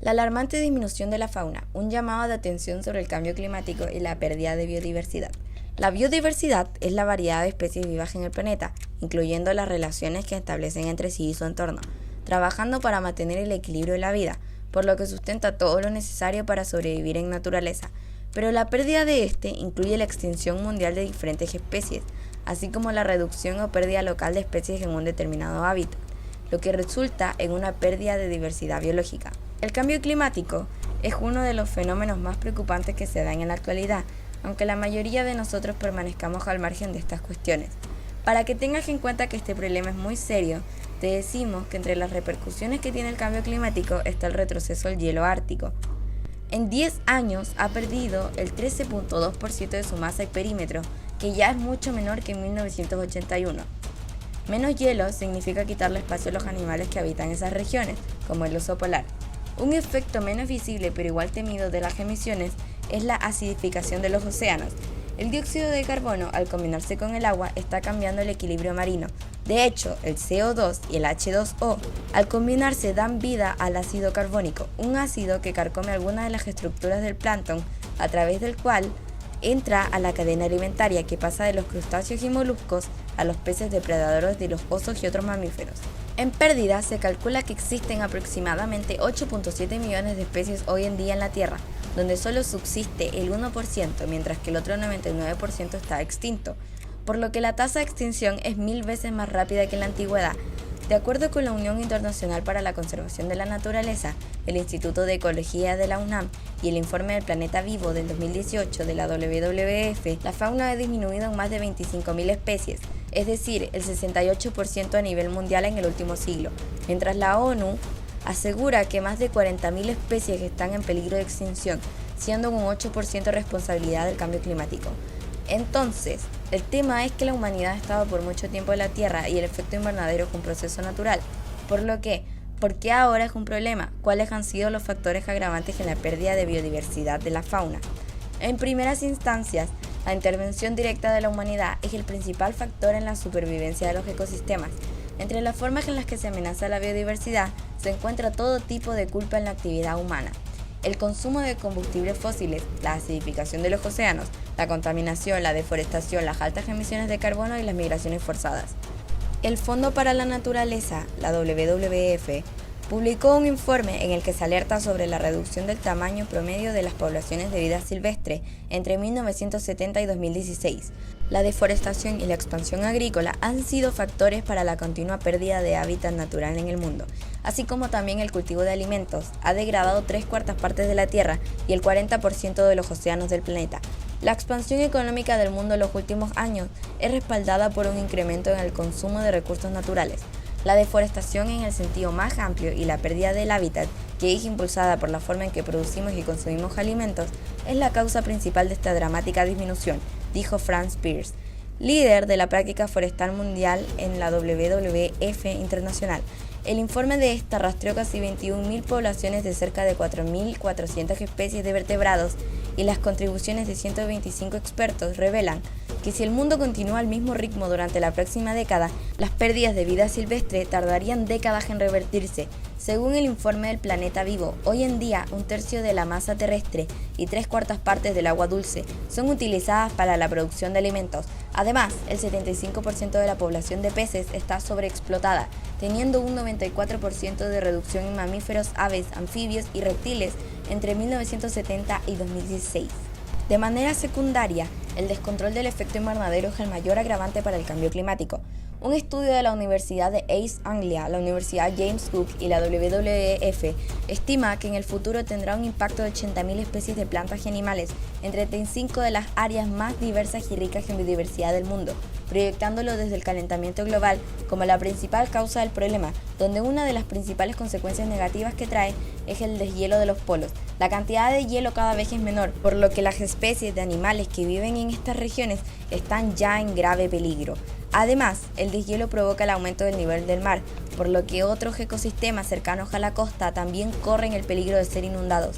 La alarmante disminución de la fauna, un llamado de atención sobre el cambio climático y la pérdida de biodiversidad. La biodiversidad es la variedad de especies vivas en el planeta, incluyendo las relaciones que establecen entre sí y su entorno, trabajando para mantener el equilibrio de la vida, por lo que sustenta todo lo necesario para sobrevivir en naturaleza. Pero la pérdida de este incluye la extinción mundial de diferentes especies, así como la reducción o pérdida local de especies en un determinado hábitat, lo que resulta en una pérdida de diversidad biológica. El cambio climático es uno de los fenómenos más preocupantes que se dan en la actualidad, aunque la mayoría de nosotros permanezcamos al margen de estas cuestiones. Para que tengas en cuenta que este problema es muy serio, te decimos que entre las repercusiones que tiene el cambio climático está el retroceso del hielo ártico. En 10 años ha perdido el 13.2% de su masa y perímetro, que ya es mucho menor que en 1981. Menos hielo significa quitarle espacio a los animales que habitan esas regiones, como el oso polar. Un efecto menos visible pero igual temido de las emisiones es la acidificación de los océanos. El dióxido de carbono, al combinarse con el agua, está cambiando el equilibrio marino. De hecho, el CO2 y el H2O, al combinarse, dan vida al ácido carbónico, un ácido que carcome algunas de las estructuras del plancton, a través del cual entra a la cadena alimentaria que pasa de los crustáceos y moluscos a los peces depredadores de los osos y otros mamíferos. En pérdida se calcula que existen aproximadamente 8.7 millones de especies hoy en día en la Tierra, donde solo subsiste el 1%, mientras que el otro 99% está extinto, por lo que la tasa de extinción es 1000 veces más rápida que en la antigüedad. De acuerdo con la Unión Internacional para la Conservación de la Naturaleza, el Instituto de Ecología de la UNAM y el Informe del Planeta Vivo del 2018 de la WWF, la fauna ha disminuido en más de 25.000 especies, es decir, el 68% a nivel mundial en el último siglo, mientras la ONU asegura que más de 40.000 especies están en peligro de extinción, siendo un 8% responsabilidad del cambio climático. Entonces, el tema es que la humanidad ha estado por mucho tiempo en la Tierra y el efecto invernadero es un proceso natural, por lo que, ¿por qué ahora es un problema? ¿Cuáles han sido los factores agravantes en la pérdida de biodiversidad de la fauna? En primeras instancias, la intervención directa de la humanidad es el principal factor en la supervivencia de los ecosistemas. Entre las formas en las que se amenaza la biodiversidad se encuentra todo tipo de culpa en la actividad humana. El consumo de combustibles fósiles, la acidificación de los océanos, la contaminación, la deforestación, las altas emisiones de carbono y las migraciones forzadas. El Fondo para la Naturaleza, la WWF, publicó un informe en el que se alerta sobre la reducción del tamaño promedio de las poblaciones de vida silvestre entre 1970 y 2016. La deforestación y la expansión agrícola han sido factores para la continua pérdida de hábitat natural en el mundo, así como también el cultivo de alimentos. Ha degradado 3/4 partes de la Tierra y el 40% de los océanos del planeta. La expansión económica del mundo en los últimos años es respaldada por un incremento en el consumo de recursos naturales. La deforestación en el sentido más amplio y la pérdida del hábitat, que es impulsada por la forma en que producimos y consumimos alimentos, es la causa principal de esta dramática disminución, dijo Franz Pearce, líder de la práctica forestal mundial en la WWF Internacional. El informe de esta rastreó casi 21.000 poblaciones de cerca de 4.400 especies de vertebrados y las contribuciones de 125 expertos revelan que si el mundo continúa al mismo ritmo durante la próxima década, las pérdidas de vida silvestre tardarían décadas en revertirse. Según el informe del Planeta Vivo, hoy en día 1/3 de la masa terrestre y 3/4 partes del agua dulce son utilizadas para la producción de alimentos. Además, el 75% de la población de peces está sobreexplotada, teniendo un 94% de reducción en mamíferos, aves, anfibios y reptiles entre 1970 y 2016. De manera secundaria, el descontrol del efecto invernadero es el mayor agravante para el cambio climático. Un estudio de la Universidad de East Anglia, la Universidad James Cook y la WWF estima que en el futuro tendrá un impacto de 80.000 especies de plantas y animales en 35 de las áreas más diversas y ricas en biodiversidad del mundo, proyectándolo desde el calentamiento global como la principal causa del problema, donde una de las principales consecuencias negativas que trae es el deshielo de los polos. La cantidad de hielo cada vez es menor, por lo que las especies de animales que viven en estas regiones están ya en grave peligro. Además, el deshielo provoca el aumento del nivel del mar, por lo que otros ecosistemas cercanos a la costa también corren el peligro de ser inundados.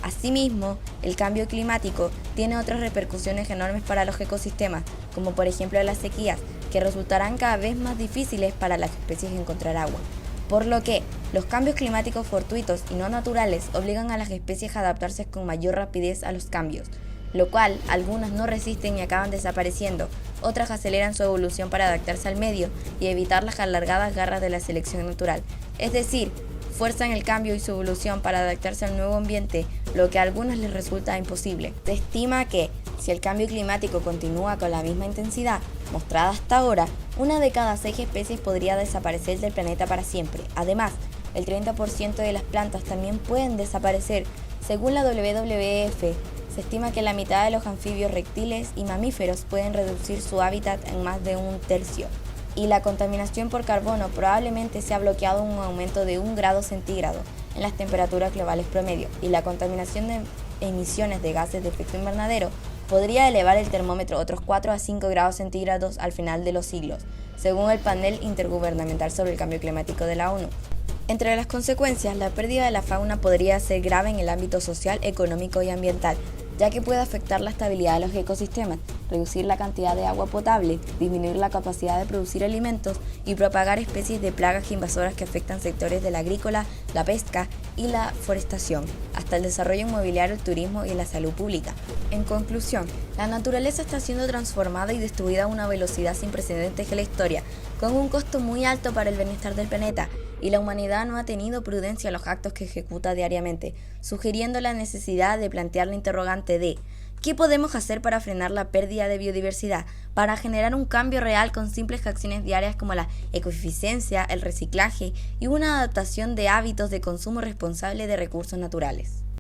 Asimismo, el cambio climático tiene otras repercusiones enormes para los ecosistemas, como por ejemplo las sequías, que resultarán cada vez más difíciles para las especies encontrar agua. por lo que los cambios climáticos fortuitos y no naturales obligan a las especies a adaptarse con mayor rapidez a los cambios, lo cual algunas no resisten y acaban desapareciendo, otras aceleran su evolución para adaptarse al medio y evitar las alargadas garras de la selección natural, es decir, fuerzan el cambio y su evolución para adaptarse al nuevo ambiente, lo que a algunas les resulta imposible. Se estima que, si el cambio climático continúa con la misma intensidad mostrada hasta ahora, una de cada 6 especies podría desaparecer del planeta para siempre. Además, el 30% de las plantas también pueden desaparecer. Según la WWF, se estima que la mitad de los anfibios, reptiles y mamíferos pueden reducir su hábitat en más de un tercio. Y la contaminación por carbono probablemente se ha bloqueado un aumento de 1 grado centígrado en las temperaturas globales promedio, y la contaminación de emisiones de gases de efecto invernadero podría elevar el termómetro otros 4 a 5 grados centígrados al final de los siglos, según el Panel Intergubernamental sobre el Cambio Climático de la ONU. Entre las consecuencias, la pérdida de la fauna podría ser grave en el ámbito social, económico y ambiental, ya que puede afectar la estabilidad de los ecosistemas, reducir la cantidad de agua potable, disminuir la capacidad de producir alimentos y propagar especies de plagas invasoras que afectan sectores de la agrícola, la pesca y la forestación, hasta el desarrollo inmobiliario, el turismo y la salud pública. En conclusión, la naturaleza está siendo transformada y destruida a una velocidad sin precedentes en la historia, con un costo muy alto para el bienestar del planeta, y la humanidad no ha tenido prudencia en los actos que ejecuta diariamente, sugiriendo la necesidad de plantear la interrogante de ¿qué podemos hacer para frenar la pérdida de biodiversidad, para generar un cambio real con simples acciones diarias como la ecoeficiencia, el reciclaje y una adaptación de hábitos de consumo responsable de recursos naturales?